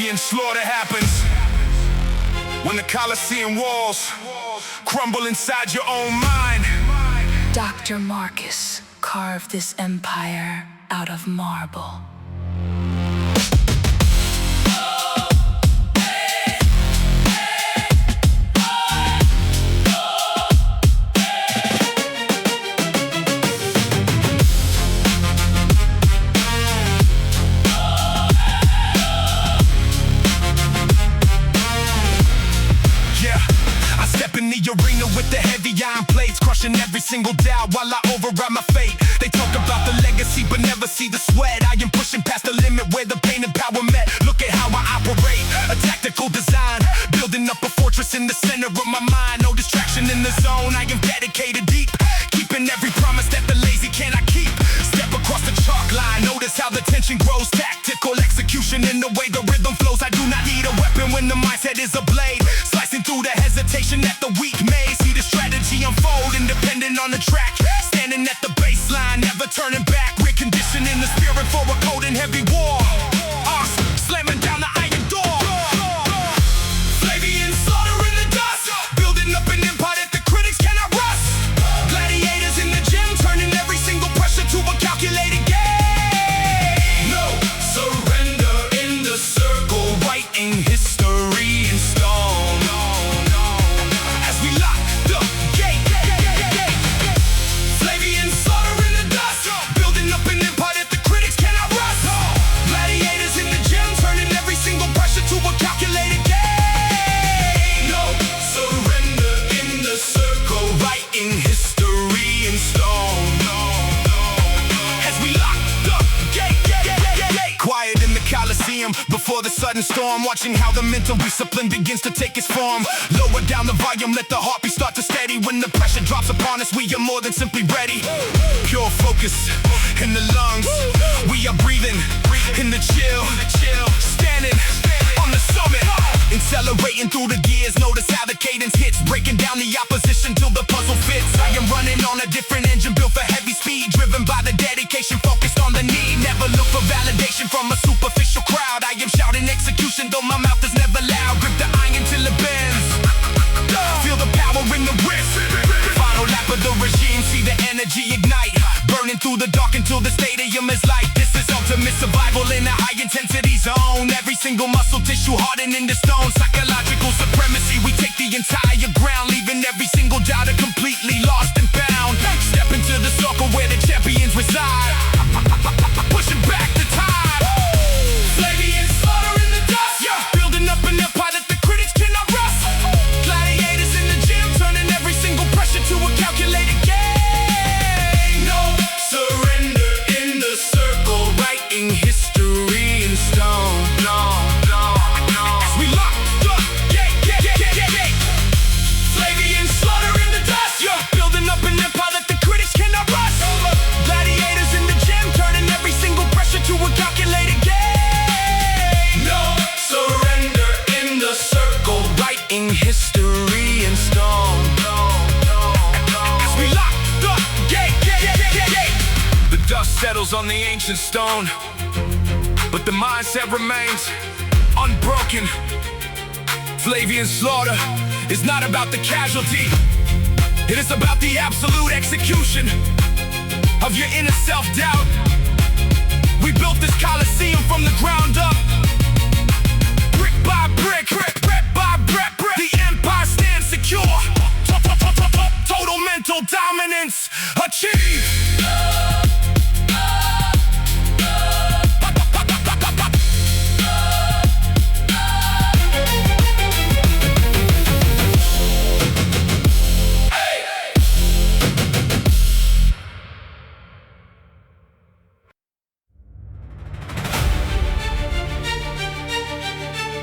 Flavian Slaughter happens. When the Colosseum walls crumble inside your own mind. Dr.Marcus carved this empire out of marble. Arena with the heavy iron plates, crushing every single doubt while I override my fate. They talk about the legacy but never see the sweat. I am pushing past the limit where the pain and power met. Look at how I operate, a tactical design, building up a fortress in the center of my mind. No distraction in the zone, I am dedicated deep, keeping every promise that the lazy cannot keep. Step across the chalk line, notice how the tension grows. Tactical execution in the way the rhythm flows. I do not need a weapon when the mindset is a blade, slicing through the hesitation that the weak may. See the strategy unfold, independent on the track, standing at the baseline, never turning back. We're conditioning the spirit for a cold and heavy war. Slamming down the iron door. Flavian Slaughter in the dust, building up an empire that the critics cannot rust. Gladiators in the gym, turning every single pressure to a calculated game. No surrender in the circle, writing history in stone. As we lock the gate, Flavian Slaughter in the dust, building up an empire that the critics cannot rust. Gladiators in the gym, turning every single pressure to a calculated game. No surrender in the circle, writing history in stone. As we lock the gate. Quiet in the Colosseum before the sudden storm, watching how the mental discipline begins to take its form. Lower down the volume, let the heartbeat start to steady. When the pressure drops upon us, we are more than simply ready. Pure focus in the lungs, we are breathing in the chill, standing on the summit, accelerating through the gears. Notice how the cadence hits, breaking down the opposition till the puzzle fits. I am running on a different engine, built for heavy speed, driven by the dedication, focused on the need. Never look for validation from a superficial crowd. I am shouting execution, though my mouth is never loud. Grip the iron till it bends, feel the power in the wrist. Final lap of the regime, see the energy ignite, burning through the dark until the stadium is light. This is ultimate survival in a high intensity zone. Every single muscle tissue hardened into stone. Psychological supremacy, we take the entire ground, leaving every single doubter completely lost and bound. Step into the circle where the champions reside, pushing back the tide. Flavian Slaughter in the dust, building up an empire that the critics cannot rust. Gladiators in the gym, turning every single pressure to a calculated game. No surrender in the circle, writing history in stone. As we lock the gate. Flavian Slaughter in the dust, building up an empire that the critics cannot rust. Gladiators in the gym, turning every single pressure to a calculated game. No surrender in the circle, writing history in stone. As we lock the gate. The dust settles on the ancient stone, but the mindset remains unbroken. Flavian Slaughter is not about the casualty, it is about the absolute execution of your inner self-doubt. We built this Colosseum from the ground up, brick by brick, the empire stands secure. Total mental dominance achieved.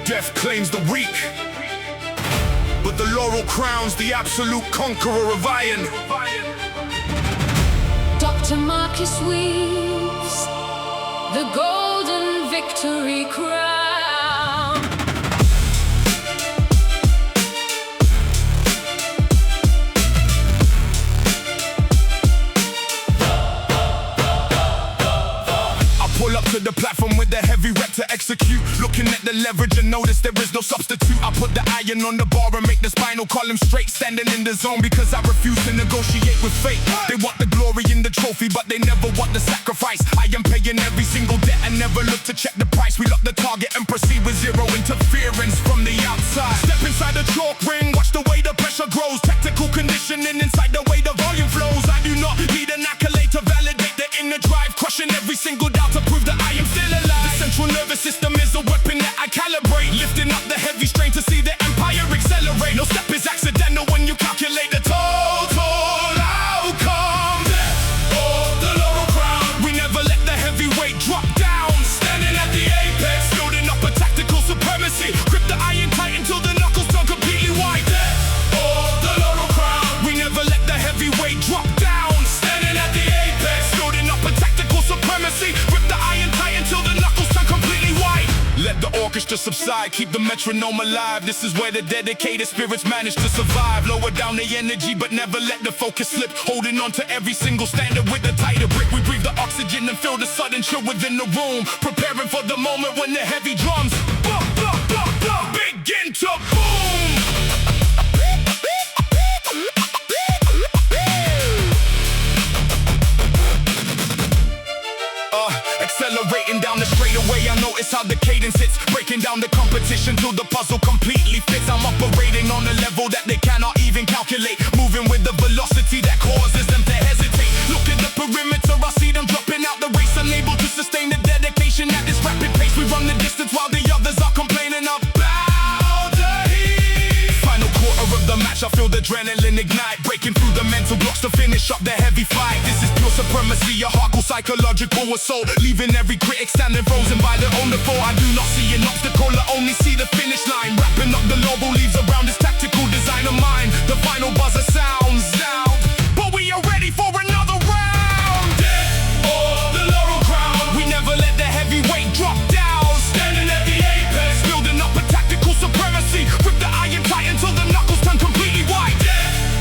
Death claims the weak, but the laurel crowns the absolute conqueror of iron. Dr.Marcus weaves the golden victory crown. I pull up to the platform with the heavy rep to execute. Looking at the leverage and notice there is no substitute. I put the iron on the bar and make the spinal column straight. Standing in the zone because I refuse to negotiate with fate. They want the glory in the trophy, but they never want the sacrifice. I am paying every single debt and never look to check the price. We lock the target and proceed with zero interference from the outside. Step inside the chalk ring, watch the way the pressure grows. Tactical conditioning inside the way the volume flows. I do not need an accolade to validate the inner drive, crushing every single doubt to prove that I am still alive. The central nervous system is a weapon that I calibrate, lifting up the heavy strain to see the empire accelerate. No step is accidental when you calculate the total outcome. Or the laurel crown. We never let the heavyweight drop down. Standing at the apex, building up a tactical supremacy. Grip the iron tight until the knuckles turn completely white. Or the laurel crown. We never let the heavyweight drop down. Standing at the apex, building up a tactical supremacy. Grip the iron tight until the knuckles turn completely white. Let the orchestra subside, keep the metronome alive. This is where the dedicated spirits manage to survive. Lower down the energy, but never let the focus slip. Holding on to every single standard with a tighter grip. We breathe the oxygen and feel the sudden chill within the room. Preparing for the moment when the heavy drums begin to boom. Accelerating down the straightaway, I notice how the cadence hits, breaking down the competition till the puzzle completely fits. I'm operating on a level that they cannot even calculate, moving with the velocity that causes them to hesitate. Look at the perimeter, I see them dropping out the race, unable to sustain the dedication at this rapid pace. We run the distance while the others are complaining about the heat. Final quarter of the match, I feel the adrenaline ignite, breaking through the mental blocks to finish up the heavy fight. This is pure supremacy, a hardcore psychological assault, leaving every critic standing frozen by their own default. I do not see an obstacle, I only see the finish line. Wrapping up the laurel leaves around this tactical design of mine. The final buzzer sounds out, but we are ready for another round. Or the laurel crown. We never let the heavyweight drop down. Standing at the apex, building up a tactical supremacy. Grip the iron tight until the knuckles turn completely white.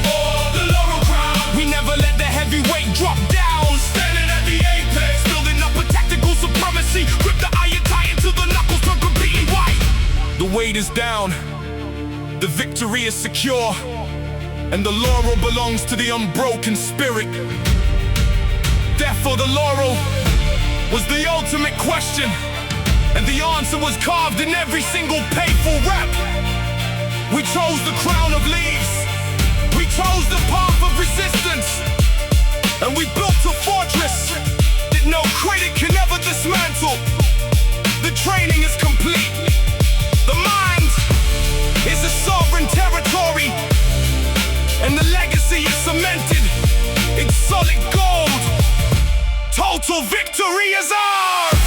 Or the laurel crown. We never let the heavyweight drop down. Standing at the apex, building up a tactical supremacy. Grip the iron tight until the knuckles turn completely white. The weight is down, the victory is secure, and the laurel belongs to the unbroken spirit. Death for the laurel was the ultimate question, and the answer was carved in every single painful rep. We chose the crown of leaves, we chose the path of resistance, and we built a fortress that no critic can ever dismantle. The training is complete, the mind is a sovereign territory, and the legacy is cemented in solid gold. Total victory is ours!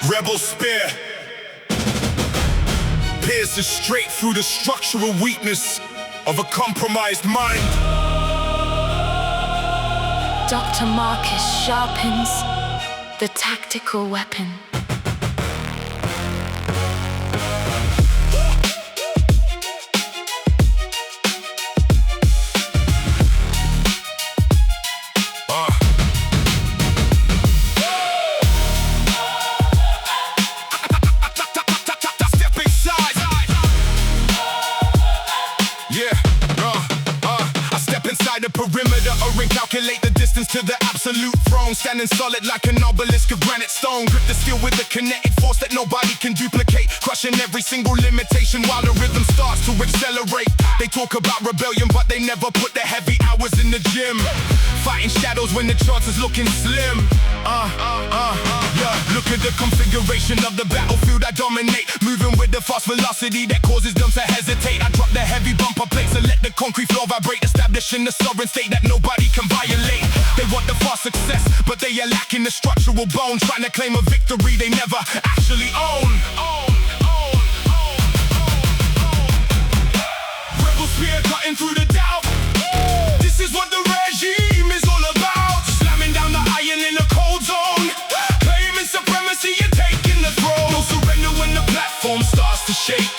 Rebel spear pierces straight through the structural weakness of a compromised mind. Dr.Marcus sharpens the tactical weapon. Perimeter or calculate the distance to the absolute throne. Standing solid like an obelisk of granite stone. Grip the steel with the kinetic force that nobody can duplicate, crushing every single limitation while the rhythm starts to accelerate. They talk about rebellion, but they never put the heavy hours in the gym. fighting shadows when the chance is looking slim. Yeah. Look at the configuration of the battlefield I dominate, moving with the fast velocity that causes them to hesitate. I drop the heavy bumper plates and let the concrete floor vibrate, establishing the sovereign state that nobody can violate. They want the fast success, but they are lacking the structural bones, trying to claim a victory they never actually own. Rebel spear cutting through the doubt. This is what the regime is all about. Slamming down the iron in a cold zone, claiming supremacy and taking the throne. No surrender when the platform starts to shake,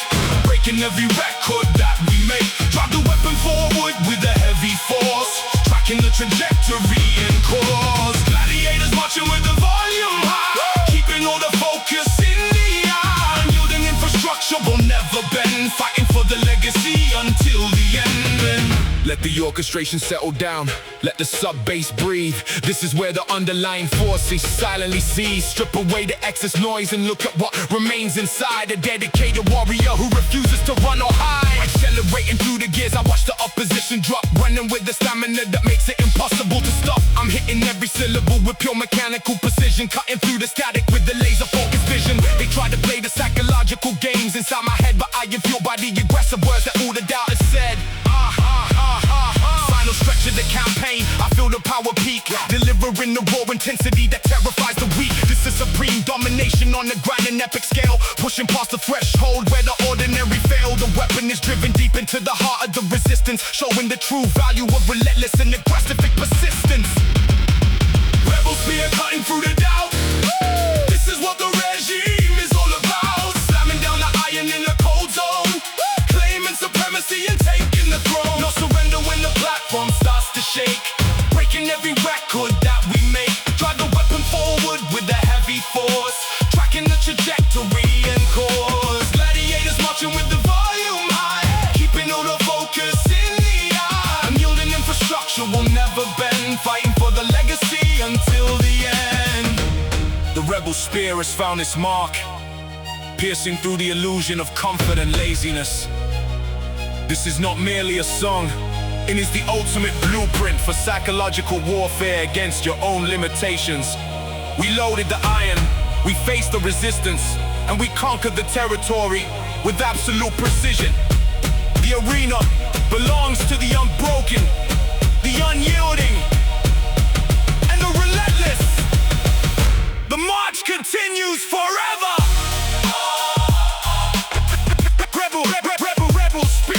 breaking every record that we make. Drive the weapon forward with a heavy force, tracking the trajectory in course. Gladiators marching with the volume high, keeping all the focus in the eye. Unyielding infrastructure will never bend, fighting for the legacy until the end. Let the orchestration settle down, let the sub-bass breathe. This is where the underlying forces silently seize. Strip away the excess noise and look at what remains inside. A dedicated warrior who refuses to run or hide. Accelerating through the gears, I watch the opposition drop, running with the stamina that makes it impossible to stop. I'm hitting every syllable with pure mechanical precision, cutting through the static with the laser focused vision. They try to play the psychological games inside my head, but I am fueled by the aggressive words that all the doubters said. Final stretch of the campaign, I feel the power peak, delivering the raw intensity that terrifies the weak. This is supreme domination on the grand and epic scale, pushing past the threshold where the ordinary fail. The weapon is driven deep into the heart of the resistance, showing the true value of relentless and aggressive persistence. Rebel spear cutting through the doubt. This is what the regime is all about. Slamming down the iron in a cold zone, claiming supremacy and taking the throne. No surrender when the platform starts to shake, breaking every record that we make. Drive the weapon forward with a heavy force, tracking the trajectory and course. Gladiators marching with the volume high, keeping all the focus in the eye. Unyielding infrastructure will never bend, fighting for the legacy until the end. The rebel spear has found its mark, piercing through the illusion of comfort and laziness. This is not merely a song, it is the ultimate blueprint for psychological warfare against your own limitations. We loaded the iron, we faced the resistance, and we conquered the territory with absolute precision. The arena belongs to the unbroken, the unyielding, and the relentless. The march continues forever. Rebel spear.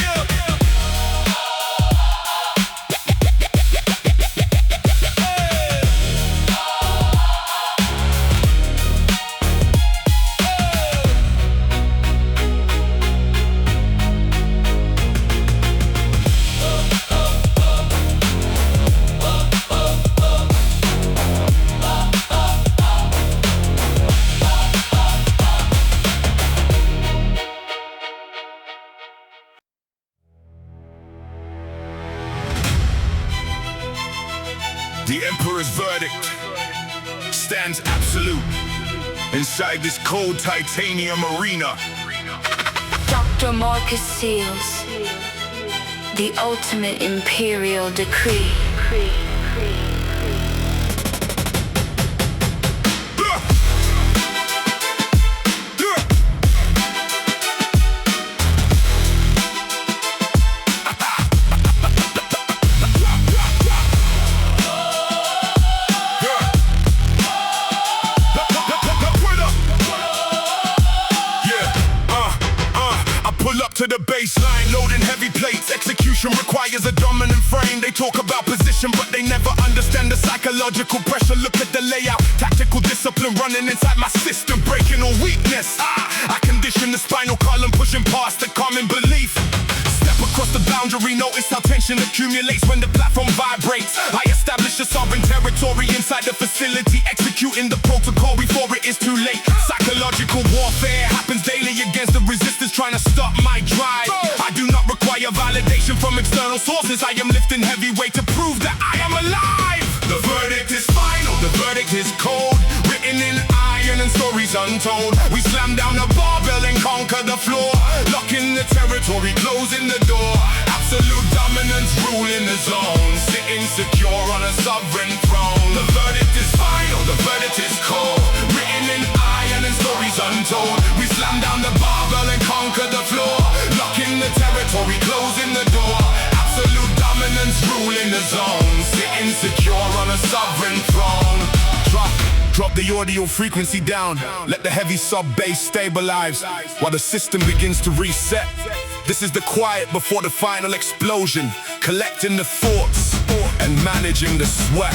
The Emperor's verdict stands absolute inside this cold titanium arena. Dr.Marcus seals the ultimate imperial decree. To the baseline, loading heavy plates. Execution requires a dominant frame. They talk about position, but they never understand the psychological pressure. Look at the layout, tactical discipline running inside my system, breaking all weakness. I condition the spinal column, pushing past the common belief. Step across the boundary, notice how tension accumulates when the platform vibrates. I establish a sovereign territory inside the facility, executing the protocol before it is too late. Psychological warfare happens daily against the resistance trying to stop my drive. I do not require validation from external sources. I am lifting heavy weight to prove that I am alive. The verdict is final, the verdict is cold, written in iron and stories untold. We slam down the barbell and conquer the floor, locking the territory, closing the door. Absolute dominance ruling the zone, sitting secure on a sovereign a sovereign throne. Drop the audio frequency down. Let the heavy sub-bass stabilize while the system begins to reset. This is the quiet before the final explosion. Collecting the thoughts and managing the sweat.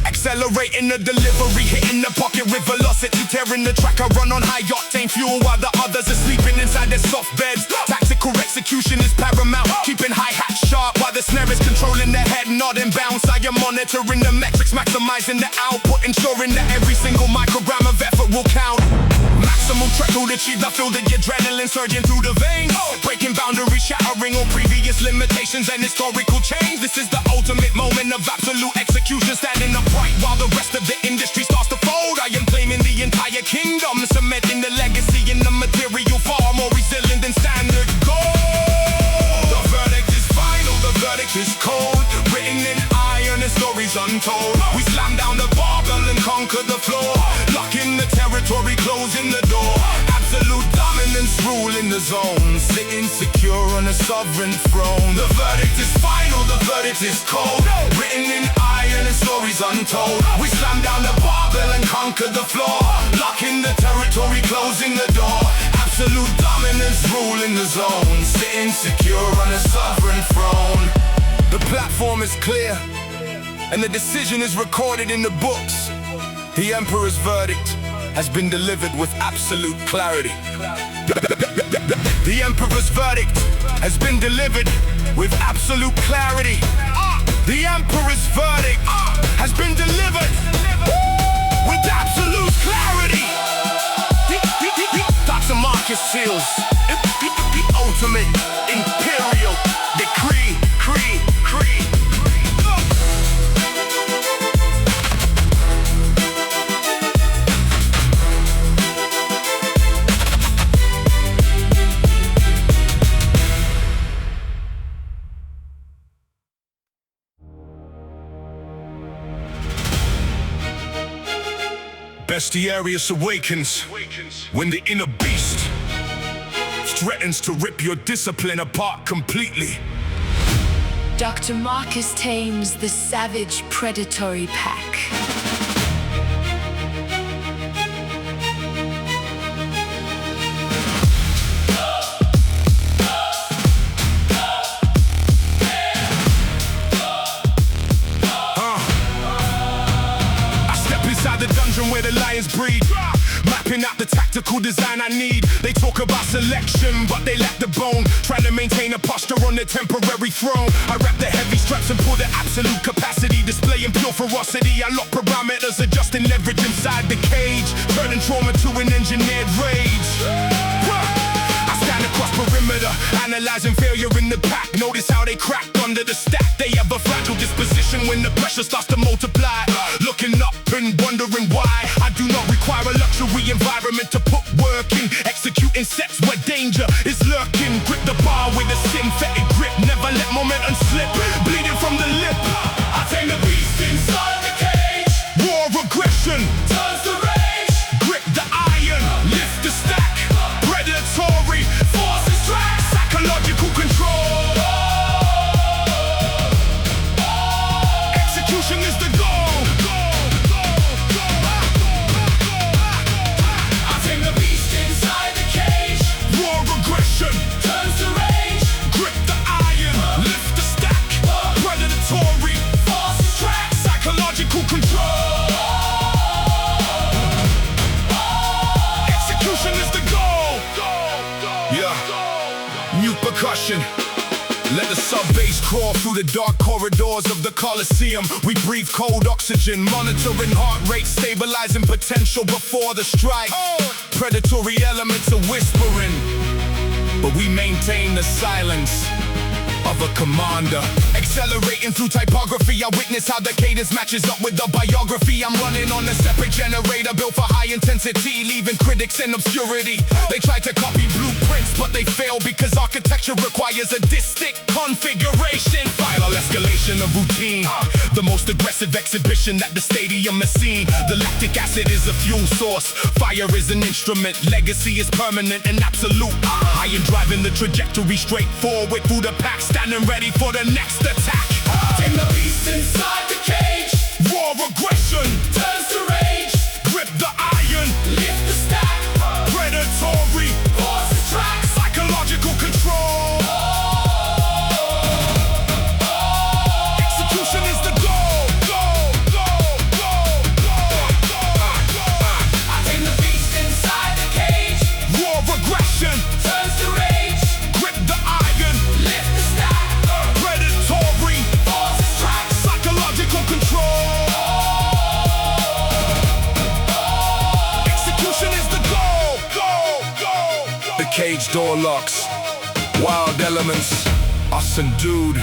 Accelerating the delivery, hitting the pocket with velocity, tearing the track. I run on high octane fuel while the others are sleeping inside their soft beds. Tactical execution is paramount, keeping hi-hat sharp while the snare is controlling the head, not in bounce. I am monitoring the metrics, maximizing the output, ensuring that every single microgram of effort will count. Maximum threshold achieved, I feel the adrenaline surging through the veins, breaking boundaries, shattering all previous limitations and historical change. This is the ultimate moment of absolute execution, standing upright while the rest of the industry starts to fold. I am claiming the entire kingdom, cementing the legacy in the material far more resilient than standard gold. The verdict is final, the verdict is cold, written in iron and stories untold. We slam down the barbell and conquer the floor, locking the territory, closing the door. Absolute dominance, ruling the zone, sitting secure on a sovereign throne. The verdict is final, the verdict is cold, written in iron and stories untold. We slam down the barbell and conquer the floor, locking the territory, closing the door. Absolute dominance, ruling the zone, sitting secure on a sovereign throne. The platform is clear, and the decision is recorded in the books. The Emperor's verdict has been delivered with absolute clarity. The Emperor's verdict has been delivered with absolute clarity. The Emperor's verdict has been delivered with absolute clarity. Dr.Marcus seals the ultimate imperial decree. Bestiarius awakens when the inner beast threatens to rip your discipline apart completely. Dr. Marcus tames the savage predatory pack. Where the lions breed, mapping out the tactical design I need. They talk about selection, but they lack the bone, trying to maintain a posture on their temporary throne. I wrap the heavy straps and pull the absolute capacity, displaying pure ferocity. I lock parameters, adjusting leverage inside the cage, turning trauma to an engineered rage. I stand across perimeter, analyzing failure in the pack. Notice how they crack under the stack. They have a fragile disposition when the pressure starts to multiply. Looking up and wondering why I do not require a luxury environment to put work in. Executing sets where danger is lurking. Grip the bar with a synthetic grip, never let momentum slip. Bleeding from the lip, I tame the beast inside the cage. Raw aggression turns to rage. Grip the iron, lift the stack. Predatory forces track. Psychological control. Execution is the goal. Turns to rage, grip the iron, lift the stack. Predatory forces track, psychological control. Execution is the goal. Yeah, mute percussion. Let the sub-bass crawl through the dark corridors of the Colosseum. We breathe cold oxygen, monitoring heart rate, stabilizing potential before the strike. Predatory elements are whispering, but we maintain the silence of a commander. Accelerating through typography, I witness how the cadence matches up with the biography. I'm running on a separate generator built for high intensity, leaving critics in obscurity. They try to copy blueprints, but they fail because architecture requires a distinct configuration. Final escalation of routine, the most aggressive exhibition that the stadium has seen. The lactic acid is a fuel source, fire is an instrument, legacy is permanent and absolute. I am driving the trajectory straight forward through the pack, standing ready for the next attack. Tame the beast inside the Raw aggression turns to rage. Grip the iron, lift the stack. Predatory, pause the track. Psychological control. Execution is the goal. I tame the beast inside the cage. Raw aggression Turns to rage. grip the iron. Lift the stack. Predatory, Pause the track. psychological control. Execution is the goal. The cage door locks. Wild elements are subdued,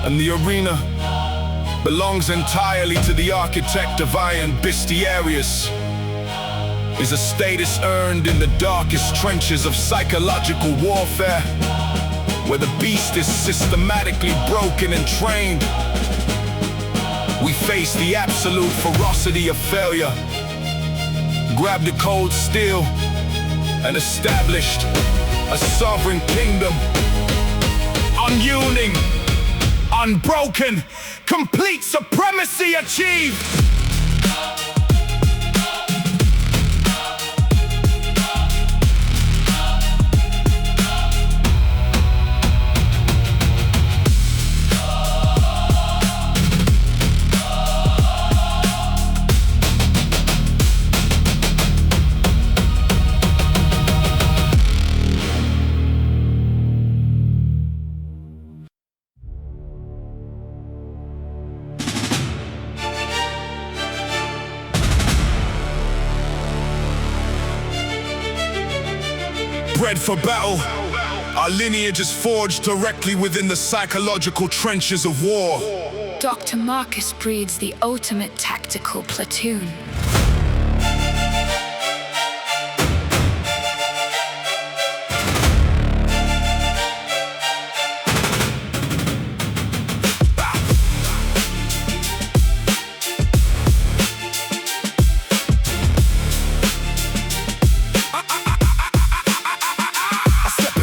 and the arena belongs entirely to the architect of iron. Bestiarius is a status earned in the darkest trenches of psychological warfare, where the beast is systematically broken and trained. We face the absolute ferocity of failure, grabbed the cold steel, and established a sovereign kingdom. Unyielding, unbroken, complete supremacy achieved. Bred for battle, our lineage is forged directly within the psychological trenches of war. Dr. Marcus breeds the ultimate tactical platoon.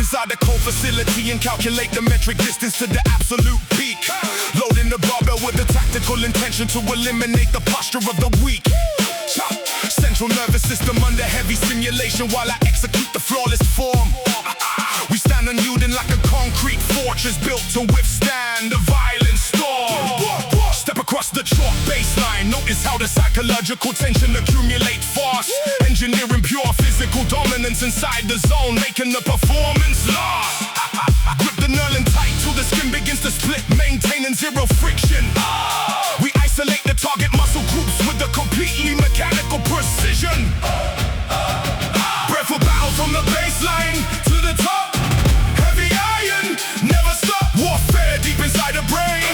Inside the cold facility and calculate the metric distance to the absolute peak. Loading the barbell with the tactical intention to eliminate the posture of the weak. Central nervous system under heavy stimulation while I execute the flawless form. We stand unyielding like a concrete fortress built to withstand the violent storm. Step across the chalk baseline, notice how the psychological tension accumulates fast. Engineering pure physical dominance inside the zone, making the performance last. Grip the knurling tight till the skin begins to split, maintaining zero friction. We isolate the target muscle groups with a completely mechanical precision. Bred for battle from the baseline to the top. Heavy iron, never stop. Warfare deep inside the brain,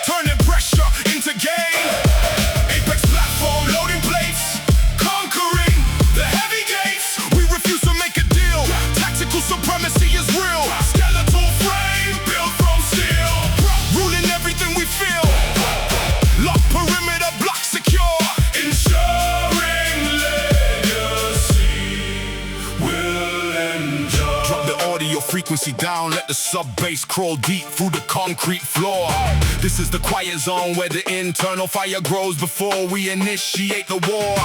turning pressure into gain. Apex platform, loading plates, conquering the heavy gates. We refuse to make a deal. Tactical supremacy is real. Skeletal frame built from steel, ruling everything we feel. Lock perimeter, block secure, ensuring legacy will endure. Drop the audio frequency down, let the sub-bass crawl deep through the concrete floor. This is the quiet zone where the internal fire grows before we initiate the war.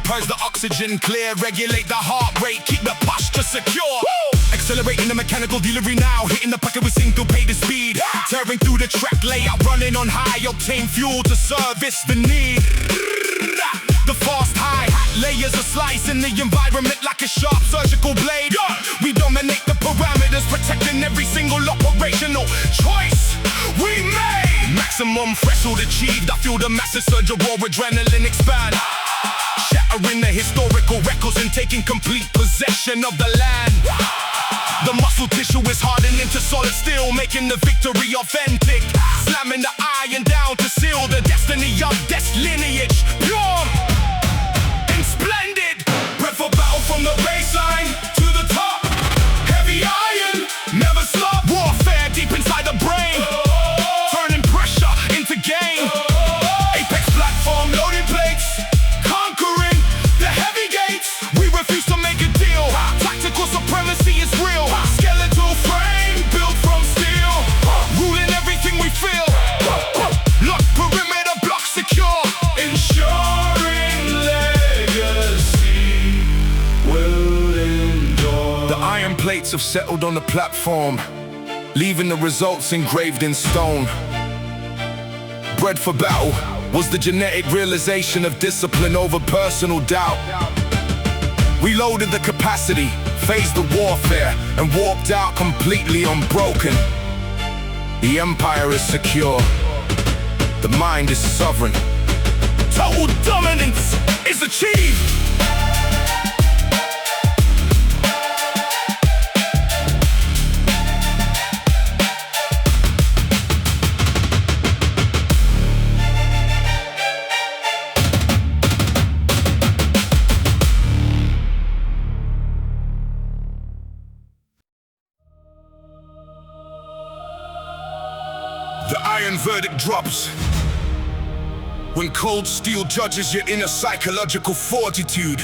Purge the oxygen clear, regulate the heart rate, keep the posture secure. Accelerating the mechanical delivery now, hitting the pocket with single pated speed. Tearing through the track layout, running on high octane fuel to service the need. The fast hi-hat layers a slice in the environment like a sharp surgical blade. We dominate the parameters, protecting every single operational choice we made. Maximum threshold achieved, I feel the massive surge of raw adrenaline expand. Shattering the historical records and taking complete possession of the land. The muscle tissue is hardening to solid steel, making the victory authentic. Slamming the iron down to seal the destiny of this lineage. Pure and splendid. Bred for battle from the baseline to the top. Heavy iron, never stop. Warfare deep inside the brain, turning pressure into gain. Apex platform, loading plates, conquering the heavy gates. We refuse to make a deal. Tactical supremacy is real. Skeletal frame built from steel, ruling everything we feel. Lock perimeter, plates have settled on the platform, leaving the results engraved in stone. Bred for battle was the genetic realization of discipline over personal doubt. Reloaded the capacity, phased the warfare, and walked out completely unbroken. The empire is secure, the mind is sovereign. Total dominance is achieved. The iron verdict drops when cold steel judges your inner psychological fortitude.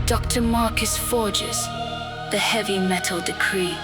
Dr. Marcus forges the heavy metal decree.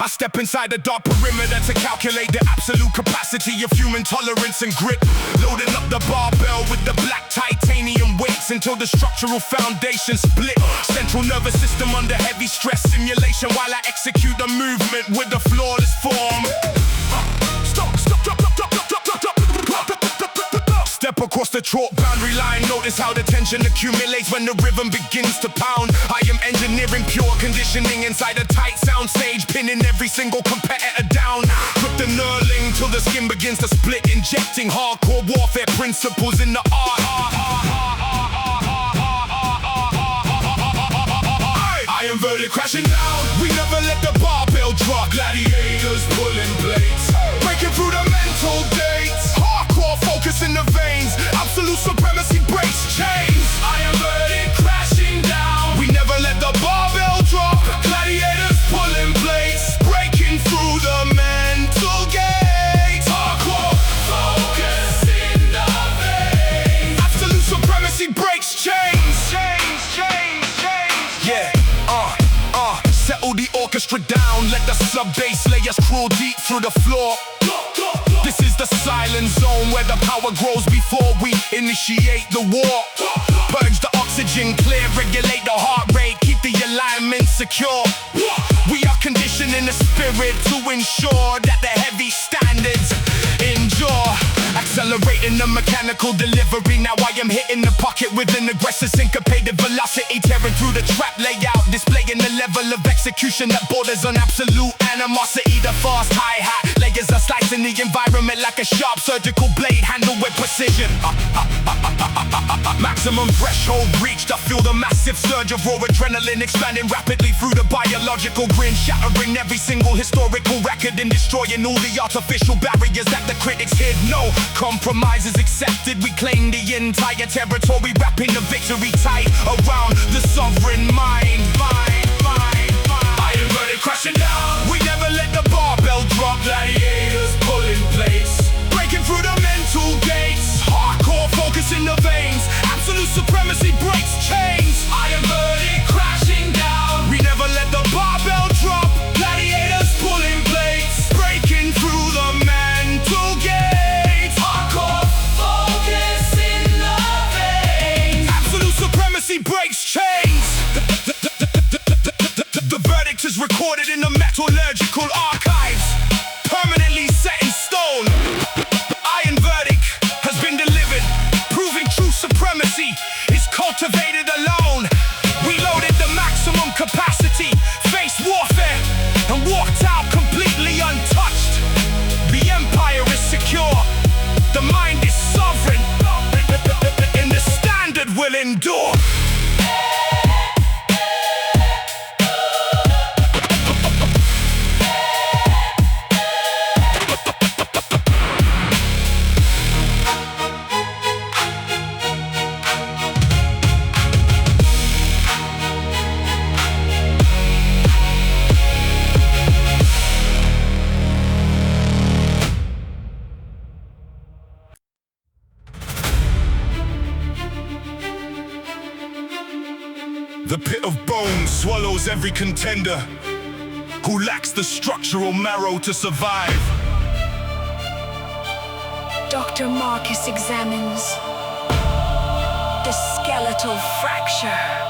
I step inside the dark perimeter to calculate the absolute capacity of human tolerance and grit. Loading up the barbell with the black titanium weights until the structural foundation split. Central nervous system under heavy stress simulation while I execute the movement with a flawless form. Step across the chalk boundary line, notice how the tension accumulates when the rhythm begins to pound. I am engineering pure conditioning inside a tight sound stage, pinning every single competitor down. Grip the knurling till the skin begins to split, injecting hardcore warfare principles in the art. I inverted crashing down, we never let the barbell drop. Gladiators pulling blades, breaking through the mental gates. Hardcore focus in the veins, absolute supremacy breaks chains. I inverted crashing down, we never let the barbell drop. Gladiators pulling blades, breaking through the mental gates. Hardcore focus in the veins, absolute supremacy breaks chains. Yeah. Settle the orchestra down, let the sub-bass layers crawl deep through the floor. This is the silent zone where the power grows before we initiate the war. Purge the oxygen clear, regulate the heart rate, keep the alignment secure. We are conditioning the spirit to ensure that the heavy standards endure. Accelerating the mechanical delivery, now I am hitting the pocket with an aggressive syncopated velocity, tearing through the trap layout, displaying the level of execution that borders on absolute animosity. The fast hi-hat layers are slicing the environment like a sharp surgical blade, handled with precision. Maximum threshold reached, I feel the massive surge of raw adrenaline expanding rapidly through the biological grin, shattering every single historical record and destroying all the artificial barriers that the critics hid. No compromise is accepted, we claim the entire territory, wrapping the victory tight around the sovereign mind. I inverted crashing down, we never let the barbell drop. Gladiators pulling plates, breaking through the mental gates. Hardcore focus in the veins, absolute supremacy breaks chains. I inverted crashing down, we never let the barbell drop. Gladiators pulling plates, breaking through the mental gates. Hardcore focus in the veins, absolute supremacy breaks chains. The verdict is recorded in the metallurgical archives, permanently set in stone. Iron verdict has been delivered, proving true supremacy is cultivated alone. We loaded the maximum capacity, faced warfare, and walked out completely untouched. The empire is secure, the mind is sovereign, and the standard will endure. The pit of bones swallows every contender who lacks the structural marrow to survive. Dr. Marcus examines the skeletal fracture.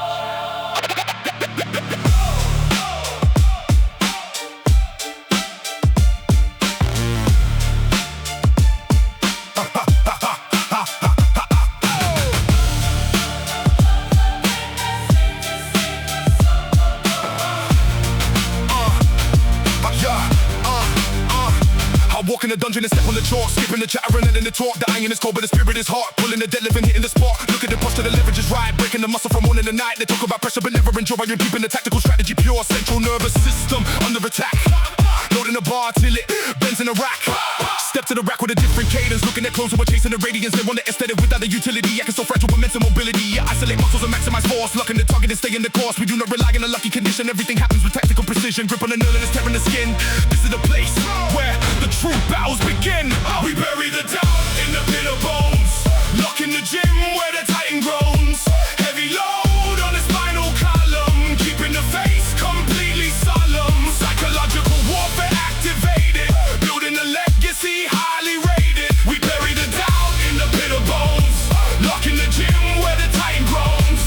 Walk in the dungeon and step on the chalk, skipping the chatter and ending the talk. The iron is cold but the spirit is hot, pulling the deadlift and hitting the spot. Look at the posture, the leverage is right, breaking the muscle from morning to night. They talk about pressure but never enjoy. You're keeping the tactical strategy pure. Central nervous system under attack, loading the bar till it bends in a rack. Step to the rack with a different cadence, looking at closer, we're chasing the radiance. They want the aesthetic without the utility. I can so fragile with mental mobility. I isolate muscles and maximize force, locking the target and stay in the course. We do not rely on a lucky condition, everything happens with tactical precision. Grip on the nail and it's tearing the skin. This is the place where the true battles begin. We bury the doubt in the pit of bones, lock in the gym where the titan groans. Heavy load on the spinal column, keeping the face completely solemn. Psychological warfare activated, building a legacy highly rated. We bury the doubt in the pit of bones, lock in the gym where the titan groans.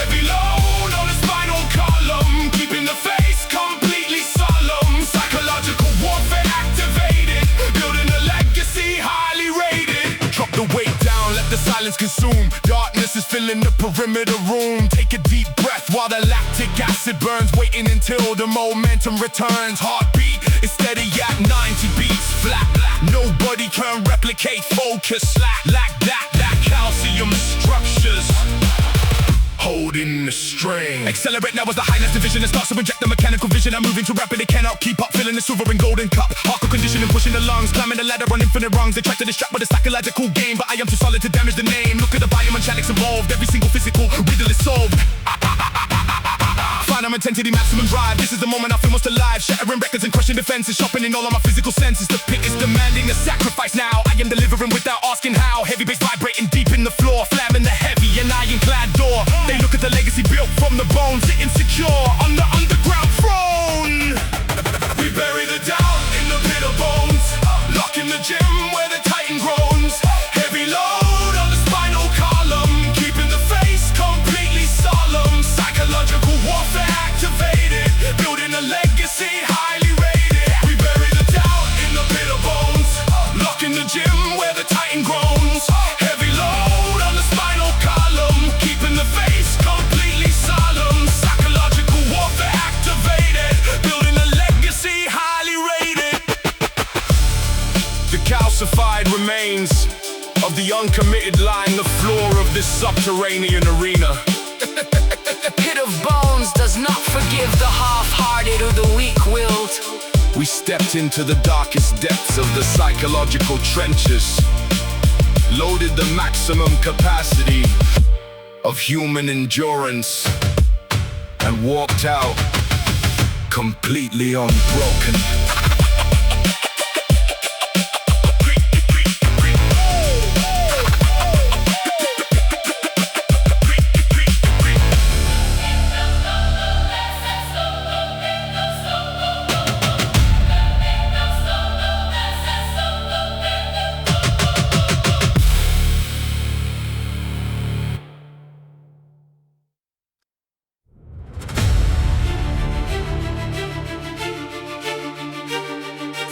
Heavy load on the spinal column, keeping the face completely solemn. Psychological warfare activated, building a legacy highly rated. Drop the weight down, let the silence consume. Darkness is filling the perimeter room. Take a deep breath while the lactic acid burns, waiting until the momentum returns. Heartbeat is steady at 90 beats flat. Nobody can replicate focus like that calcium structures holding the string. Accelerate now as the highness division. It starts to inject the mechanical vision. I'm moving too rapid, it cannot keep up. Filling the silver and golden cup. Hardcore conditioning, pushing the lungs. Climbing the ladder on infinite rungs. They try to distract with a psychological game, but I am too solid to damage the name. Look at the biomechanics involved. Every single physical riddle is solved. Final intensity, maximum drive. This is the moment I feel most alive. Shattering records and crushing defenses. Sharpening all of my physical senses. The pit is demanding a sacrifice now. I am delivering without asking how. Heavy bass vibrating deep in the floor. Slamming the heavy and ironclad door. They look at the legacy built from the bones, sitting secure on the underground throne. We bury the doubt in the pit of bones, lock in the gym where the titan groans. Heavy load on the spinal column, keeping the face completely solemn. Psychological warfare activated, building a legacy highly rated. We bury the doubt in the pit of bones, lock in the gym where the titan groans. Heavy load on the spinal column, keeping the face completely solemn. Psychological warfare activated, building a legacy highly rated. The calcified remains of the uncommitted line the floor of this subterranean arena. The pit of bones does not forgive the half-hearted or the weak-willed. We stepped into the darkest depths of the psychological trenches, loaded the maximum capacity of human endurance, and walked out completely unbroken.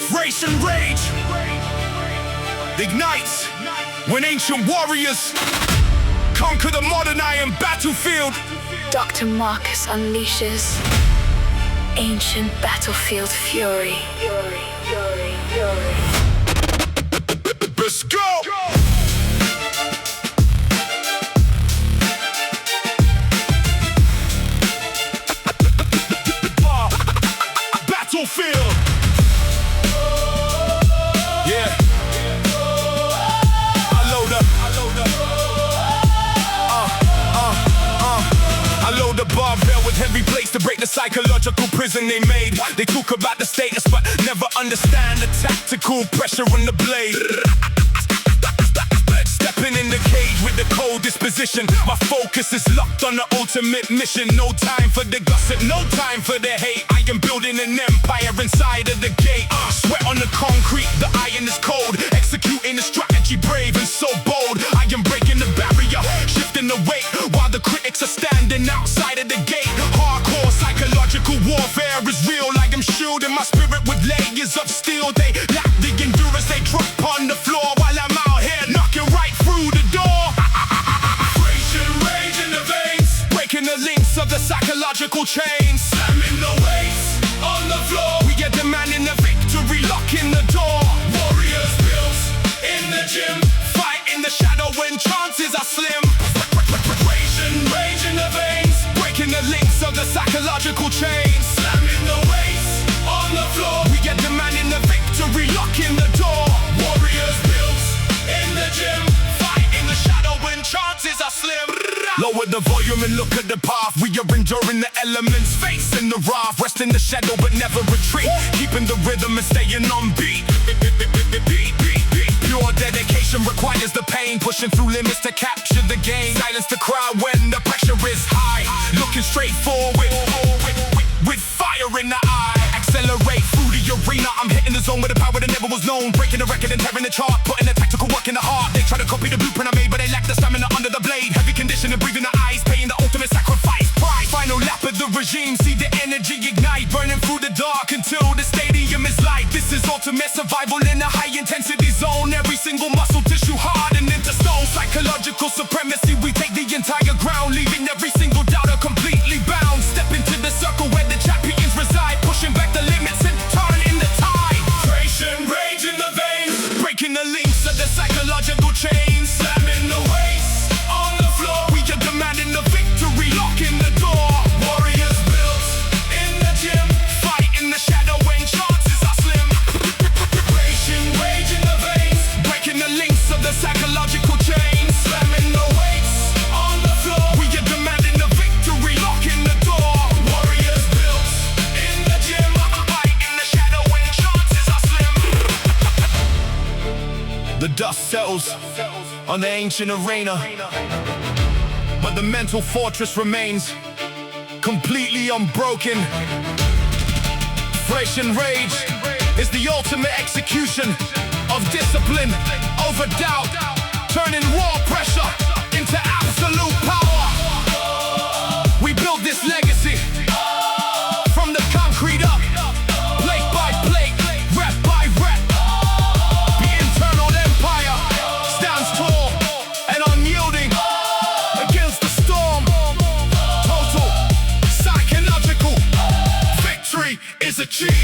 Thracian Rage ignites when ancient warriors conquer the modern iron battlefield. Dr. Marcus unleashes ancient battlefield fury. Let's go! Battlefield. Yeah. I load up. I load the barbell with heavy plates to break the psychological prison they made. They talk about the status but never understand the tactical pressure on the blade. Stepping in the cage rage with the cold disposition. My focus is locked on the ultimate mission. No time for the gossip, no time for the hate. I am building an empire inside of the gate. Sweat on the concrete, the iron is cold. Executing a strategy brave and so bold. I am breaking the barrier, shifting the weight, while the critics are standing outside of the gate. Hardcore psychological warfare is real. I am shielding my spirit with layers of steel. They lack the endurance, they drop on the floor while I'm out here knocking right through the door. Thracian Rage in the veins. Breaking the links of the psychological chains. Slamming the weights on the floor. We are demanding the victory, locking the door. Warriors built in the gym. Fight in the shadow when chances are slim. Thracian Rage in the veins. Breaking the links of the psychological chains. Slamming the weights on the floor. We are demanding the victory, locking the door. Warriors built in the gym. Fight in the shadow when chances are slim. Lower the volume and look at the path. We are enduring the elements, facing the wrath. Rest in the shadow but never retreat. Keeping the rhythm and staying on beat. Pure dedication requires the pain. Pushing through limits to capture the game. Silence the crowd when the pressure is high. Looking straight forward with fire in the eye. Accelerate through the arena. I'm hitting the zone with a power that never was known. Breaking the record and tearing the chart. Putting the tactical work in the heart. They try to copy the blueprint I made, but they lack the stamina under the blade. Heavy condition and breathing the eyes. Paying the ultimate sacrifice. Pride. Final lap of the regime. See the energy ignite. Burning through the dark until the stadium is light. This is ultimate survival in a high intensity zone. Every single muscle tissue hardened into stone. Psychological supremacy. We take the entire ground, leaving every single doubter completely bound. Step into the circle where the champions reside. Pushing back the limits and turning the tide. Thracian Rage in the veins. Breaking the links of the psychological chains. Slamming the weights on the floor. We are demanding the victory, locking the door. Warriors built in the gym. Fight in the shadow when chances are slim. Thracian Rage in the veins. Breaking the links of the psychological chains. Slamming the weights on the floor. We are demanding the victory, locking the door. Warriors built in the gym. Fight in the shadow when chances are slim. The dust settles on the ancient arena, but the mental fortress remains completely unbroken. Thracian Rage is the ultimate execution of discipline over doubt, turning raw pressure into absolute power. We build this legacy from the concrete up, plate by plate, rep by rep. The internal empire stands tall and unyielding against the storm. Total psychological victory is achieved.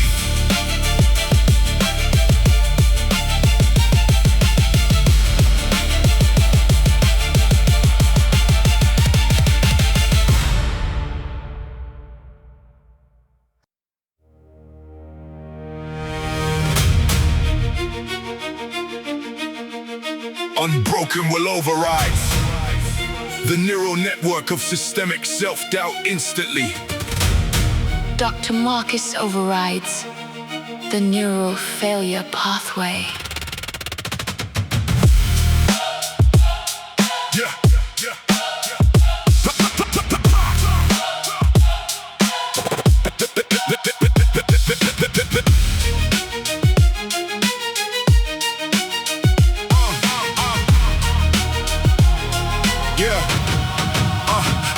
Unbroken Will overrides the neural network of systemic self-doubt instantly. Dr.Marcus overrides the neural failure pathway. Yeah.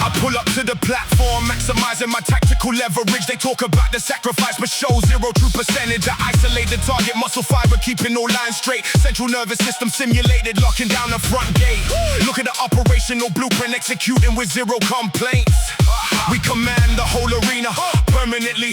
I pull up to the platform, maximizing my tactical leverage. They talk about the sacrifice, but show zero true percentage. I isolate the target, muscle fiber, keeping all lines straight. Central nervous system simulated, locking down the front gate. Look at the operational blueprint, executing with zero complaints. We command the whole arena, permanently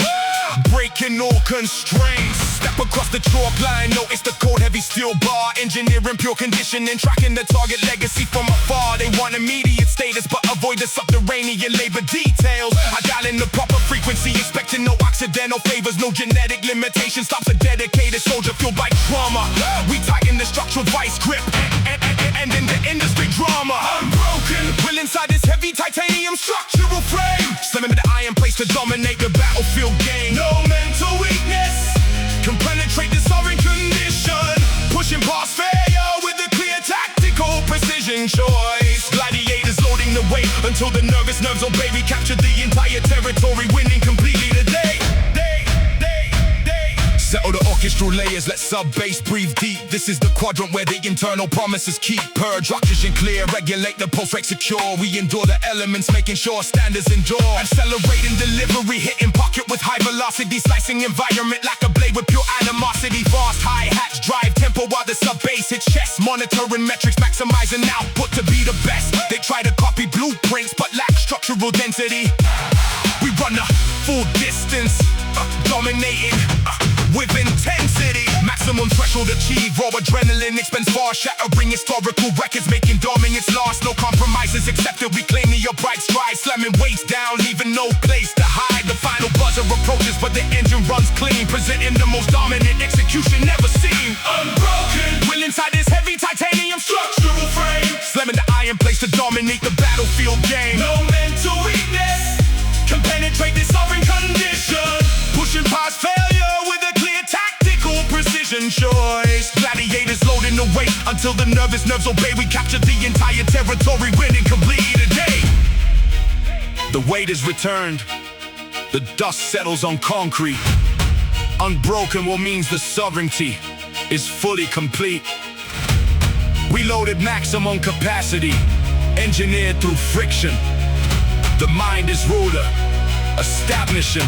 breaking all constraints. Step across the chalk line, notice the cold heavy steel bar. Engineering pure conditioning, tracking the target legacy from afar. They want immediate status, but avoid the subterranean labor details. I dial in the proper frequency, expecting no accidental favors. No genetic limitation stops a dedicated soldier fueled by trauma. We tighten the structural vice grip, and in the industry drama. Unbroken will inside this heavy titanium structural frame. Slamming the iron place to dominate the battlefield game. No mental weakness can penetrate this foreign condition. Pushing past failure with a clear tactical precision. Sure, until the nervous nerves obey. We captured the entire territory, winning completely today. Settle the orchestral layers, let sub-bass breathe deep. This is the quadrant where the internal promises keep. Purge, oxygen clear, regulate the pulse rate secure. We endure the elements, making sure standards endure. Accelerating delivery, hitting pocket with high velocity. Slicing environment like a blade with pure animosity. Fast hi-hats drive tempo while the sub-bass hits chest. Monitoring metrics, maximizing output to be the best. They try to copy blueprints, but lack structural density. We run the full distance, dominating with intensity. Maximum threshold achieved, raw adrenaline expends far, shattering historical records, making dominance lost. No compromises accepted, we claim the upright stride, slamming weights down, leaving no place to hide. The final buzzer approaches, but the engine runs clean, presenting the most dominant execution never seen. Unbroken Will inside this heavy titanium structural frame. slamming the iron place to dominate the battlefield game. No mental weakness can penetrate this sovereign condition. Pushing past failure with a clear tactical precision choice. Gladiators loading the weight until the nervous nerves obey. We captured the entire territory, winning completely today. The weight is returned. The dust settles on concrete. Unbroken will means the sovereignty is fully complete. We loaded maximum capacity, engineered through friction. The mind is ruler, establishing